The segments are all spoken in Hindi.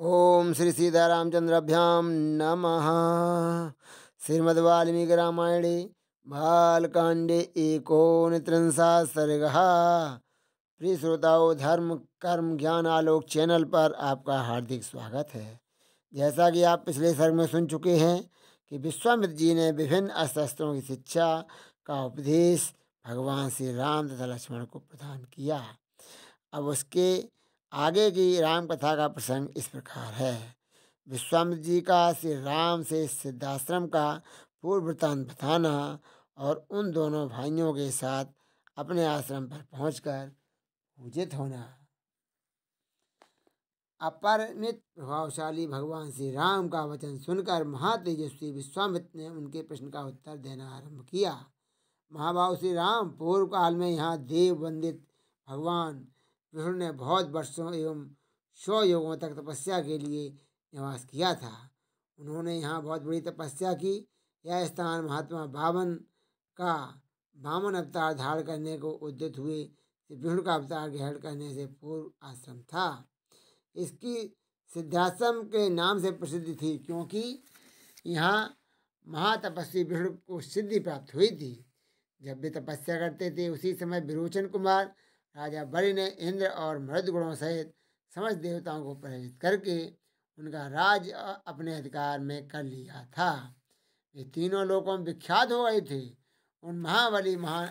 ओम श्री सीतारामचंद्राभ्याम नमः। श्रीमद्वाल्मीकि रामायणे बालकांडे एकोनत्रिंशः सर्गः। प्रिय श्रोताओं, धर्म कर्म ज्ञान आलोक चैनल पर आपका हार्दिक स्वागत है। जैसा कि आप पिछले सर्ग में सुन चुके हैं कि विश्वामित्र जी ने विभिन्न अस्त्र शस्त्रों की शिक्षा का उपदेश भगवान श्री राम तथा लक्ष्मण को प्रदान किया। अब उसके आगे की राम कथा का प्रसंग इस प्रकार है। विश्वामित्र जी का श्री राम से सिद्धाश्रम का पूर्व वृत्तांत बताना और उन दोनों भाइयों के साथ अपने आश्रम पर पहुंचकर पूजित होना। अपरिमित प्रभावशाली भगवान श्री राम का वचन सुनकर महातेजस्वी विश्वामित्र ने उनके प्रश्न का उत्तर देना आरंभ किया। महाभाव श्री राम पूर्व काल में यहाँ देव वंदित भगवान विष्णु ने बहुत वर्षों एवं 100 युगों तक तपस्या के लिए निवास किया था। उन्होंने यहाँ बहुत बड़ी तपस्या की। यह स्थान महात्मा बामन का वामन अवतार धारण करने को उद्यत हुए विष्णु का अवतार ग्रहण करने से पूर्व आश्रम था। इसकी सिद्धाश्रम के नाम से प्रसिद्धि थी, क्योंकि यहाँ महातपस्वी विष्णु को सिद्धि प्राप्त हुई थी। जब वे तपस्या करते थे उसी समय विरोचन कुमार राजा बलि ने इंद्र और मरुद गुणों सहित समस्त देवताओं को पराजित करके उनका राज अपने अधिकार में कर लिया था। वे तीनों लोकों में विख्यात हो गए थे। उन महाबली महान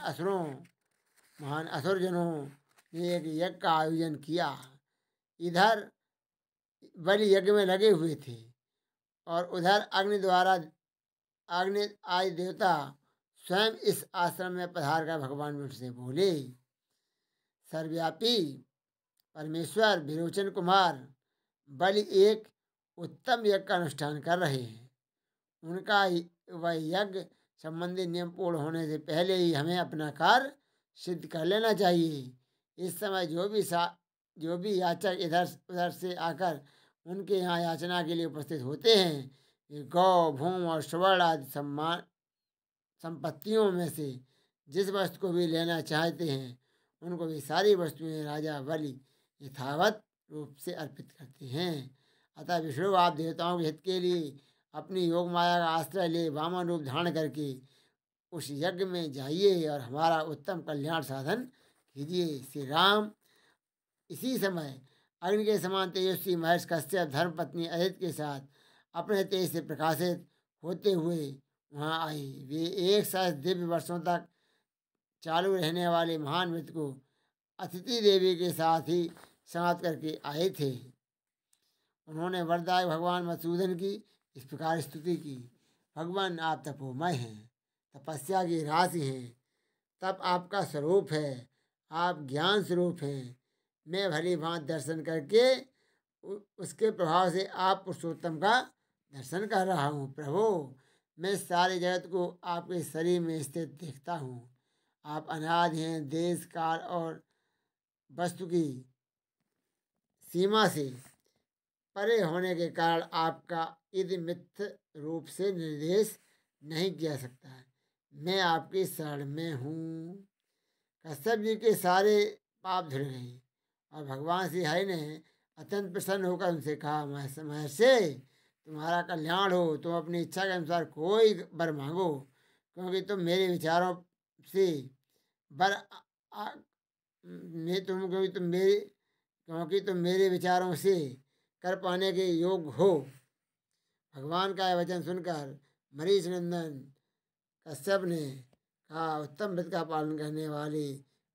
असुरजनों ने एक यज्ञ का आयोजन किया। इधर बलि यज्ञ में लगे हुए थे और उधर अग्नि आदि देवता स्वयं इस आश्रम में पधार कर भगवान विष्णु से बोले। सर्वव्यापी परमेश्वर विरोचन कुमार बलि एक उत्तम यज्ञ का अनुष्ठान कर रहे हैं। उनका वह यज्ञ संबंधी नियम पूर्ण होने से पहले ही हमें अपना कार्य सिद्ध कर लेना चाहिए। इस समय जो भी याचक इधर उधर से आकर उनके यहाँ याचना के लिए उपस्थित होते हैं, ये गौ भूम और स्वर्ण आदि संपत्तियों में से जिस वस्तु को भी लेना चाहते हैं उनको भी सारी वस्तुएं राजा बलि यथावत रूप से अर्पित करते हैं। अतः विष्णु, आप देवताओं के हित के लिए अपनी योग माया का आश्रय ले वामन रूप धारण करके उस यज्ञ में जाइए और हमारा उत्तम कल्याण साधन कीजिए। श्री राम इसी समय अग्नि के समान तेजस्वी महर्षि कश्यप धर्मपत्नी अदिति के साथ अपने तेज से प्रकाशित होते हुए वहाँ आए। वे 1 दिव्य वर्षों तक चालू रहने वाले महान व्रत को अतिथि देवी के साथ ही समाप्त करके आए थे। उन्होंने वरदायक भगवान मधुसूदन की इस प्रकार स्तुति की। भगवान, आप तपोमय हैं, तपस्या की राशि हैं, तप आपका स्वरूप है, आप ज्ञान स्वरूप हैं। मैं भली भांति दर्शन करके उसके प्रभाव से आप पुरुषोत्तम का दर्शन कर रहा हूँ। प्रभु, मैं सारे जगत को आपके शरीर में स्थित देखता हूँ। आप अनादि हैं। देश काल और वस्तु की सीमा से परे होने के कारण आपका इद मिथ्य रूप से निर्देश नहीं किया सकता है। मैं आपकी शरण में हूँ। कश्यप जी के सारे पाप धुल गए और भगवान श्री हरि ने अत्यंत प्रसन्न होकर उनसे कहा, महर्षि, तुम्हारा कल्याण हो। तुम अपनी इच्छा के अनुसार कोई वर मांगो, क्योंकि तुम मेरे विचारों से क्योंकि तुम मेरे विचारों से कर पाने के योग्य हो। भगवान का यह वचन सुनकर मरीच नंदन कश्यप ने कहा, उत्तम व्रत का पालन करने वाले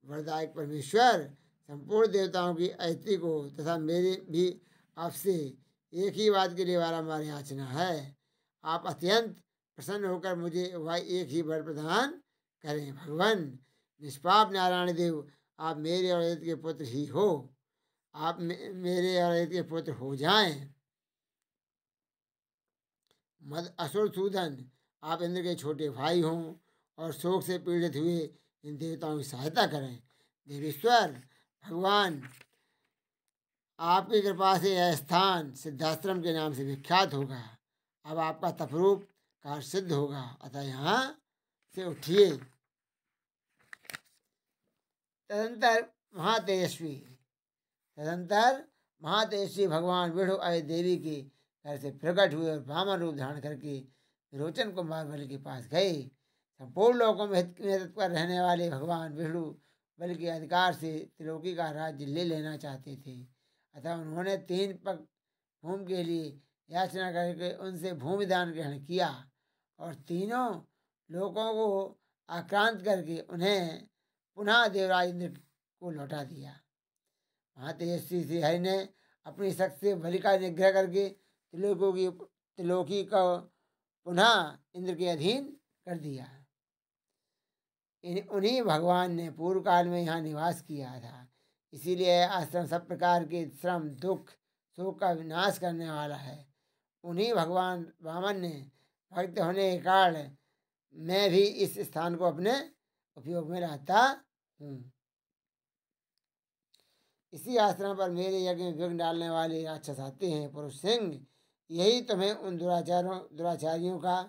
वरदायक परमेश्वर, संपूर्ण देवताओं की अतिथि को तथा मेरे भी आपसे एक ही बात के लिए बारंबार याचना है। आप अत्यंत प्रसन्न होकर मुझे वह एक ही वर प्रदान करें। भगवान, निष्पाप नारायण देव, आप मेरे और अदिति के पुत्र ही हो। आप मेरे और अदिति के पुत्र हो जाएं। असुर सूदन, आप इंद्र के छोटे भाई हों और शोक से पीड़ित हुए इन देवताओं की सहायता करें। देवेश्वर भगवान, आपकी कृपा से यह स्थान सिद्धाश्रम के नाम से विख्यात होगा। अब आपका तपरूप कार्य सिद्ध होगा, अतः यहाँ से उठिए। तदंतर महातेजस्वी भगवान विष्णु आदि देवी के घर से प्रकट हुए और वामन रूप धारण करके रोचन कुमार बलि के पास गए। संपूर्ण लोकों में हित में तत्पर रहने वाले भगवान विष्णु बलि के अधिकार से त्रिलोकी का राज्य ले लेना चाहते थे। अतः उन्होंने 3 पग भूमि के लिए याचना करके उनसे भूमि दान ग्रहण किया और तीनों लोगों को आक्रांत करके उन्हें पुनः देवराज इंद्र को लौटा दिया। महातेजस्वी श्री हरि ने अपनी शक्ति से बलि का निग्रह करके त्रिलोकी को पुनः इंद्र के अधीन कर दिया। उन्हीं भगवान ने पूर्व काल में यहाँ निवास किया था, इसीलिए आश्रम सब प्रकार के श्रम दुख शोक का विनाश करने वाला है। उन्हीं भगवान वामन ने भक्त होने के कारण मैं भी इस स्थान को अपने उपयोग में लाता हूँ। इसी आश्रम पर मेरे यज्ञ में विघ्न डालने वाले राक्षस आते हैं। पुरुष सिंह, यही तुम्हें उन दुराचारियों का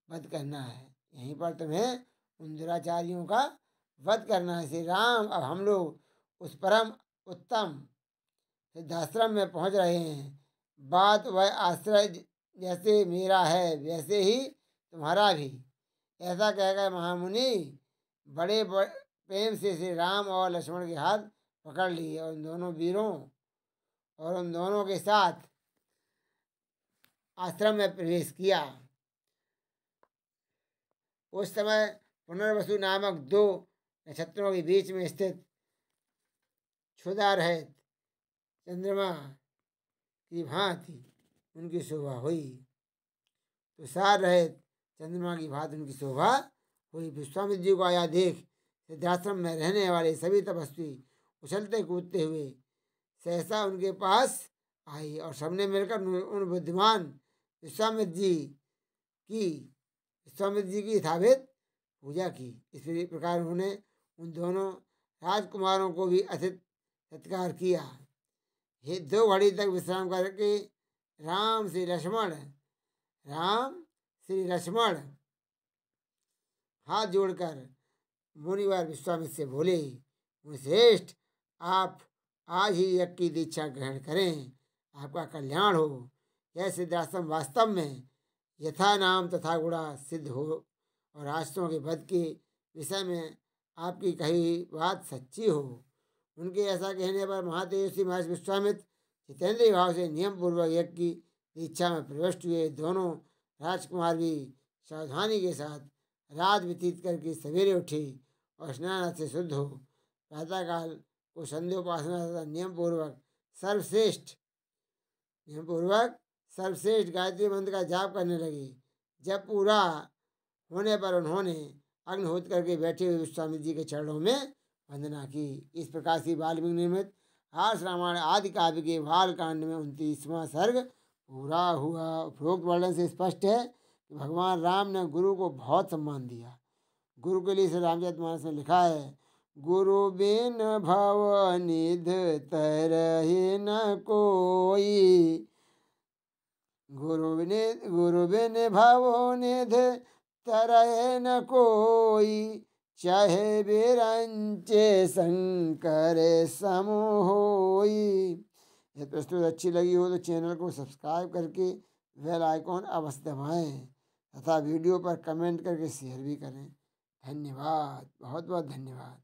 वध करना है। यहीं पर तुम्हें उन दुराचारियों का वध करना है। श्री राम, अब हम लोग उस परम उत्तम सिद्धाश्रम में पहुंच रहे हैं। बात वह आश्रय जैसे मेरा है वैसे ही तुम्हारा भी। ऐसा कहकर महामुनि बड़े प्रेम से श्री राम और लक्ष्मण के हाथ पकड़ लिए और उन दोनों वीरों और उन दोनों के साथ आश्रम में प्रवेश किया। उस समय पुनर्वसु नामक 2 नक्षत्रों के बीच में स्थित क्षुधा रहित चंद्रमा की भांति उनकी शोभा हुई। तुषार रहित चंद्रमा की भांति उनकी शोभा हुई। विश्वामित्र जी को आया देख सिद्धाश्रम में रहने वाले सभी तपस्वी उछलते कूदते हुए सहसा उनके पास आई और सबने मिलकर उन बुद्धिमान विश्वामित्र जी की यथाविध पूजा की। इस प्रकार उन्होंने उन दोनों राजकुमारों को भी अतिथि सत्कार किया। 2 घड़ी तक विश्राम करके राम श्री लक्ष्मण हाथ जोड़कर मुनिवर विश्वामित्र से बोले, मुनिश्रेष्ठ, आप आज ही यज्ञ की दीक्षा ग्रहण करें, आपका कल्याण हो। यह सिद्धाश्रम वास्तव में यथा नाम तथा गुणा सिद्ध हो और राष्ट्रों के वध के विषय में आपकी कही बात सच्ची हो। उनके ऐसा कहने पर महातेजस्वी महर्षि विश्वामित्र जितेंद्रिय भाव से नियम पूर्वक यज्ञ की दीक्षा में प्रविष्ट हुए। दोनों राजकुमार भी सावधानी के साथ रात व्यतीत करके सवेरे उठे और स्नान से शुद्ध हो प्रातःकाल को संध्योपासना तथा नियम पूर्वक सर्वश्रेष्ठ गायत्री मंत्र का जाप करने लगे। जब पूरा होने पर उन्होंने अग्निहोत्र करके बैठे हुए विश्वामित्र जी के चरणों में वंदना की। इस प्रकार से वाल्मीकि निर्मित आर्ष रामायण आदि काव्य के बालकांड में 29वां सर्ग पूरा हुआ। उपरोक्त वर्णन से स्पष्ट है कि भगवान राम ने गुरु को बहुत सम्मान दिया। गुरु के लिए श्री रामचरितमानस में लिखा है, गुरु बिन भव निध तरहि न कोई, गुरु बिन भव निध तरहि न कोई, चाहे बिरंचे शंकर सम होई। यह प्रस्तुत अच्छी लगी हो तो चैनल को सब्सक्राइब करके बेल आइकॉन अवश्य दबाएं तथा वीडियो पर कमेंट करके शेयर भी करें। धन्यवाद, बहुत बहुत धन्यवाद।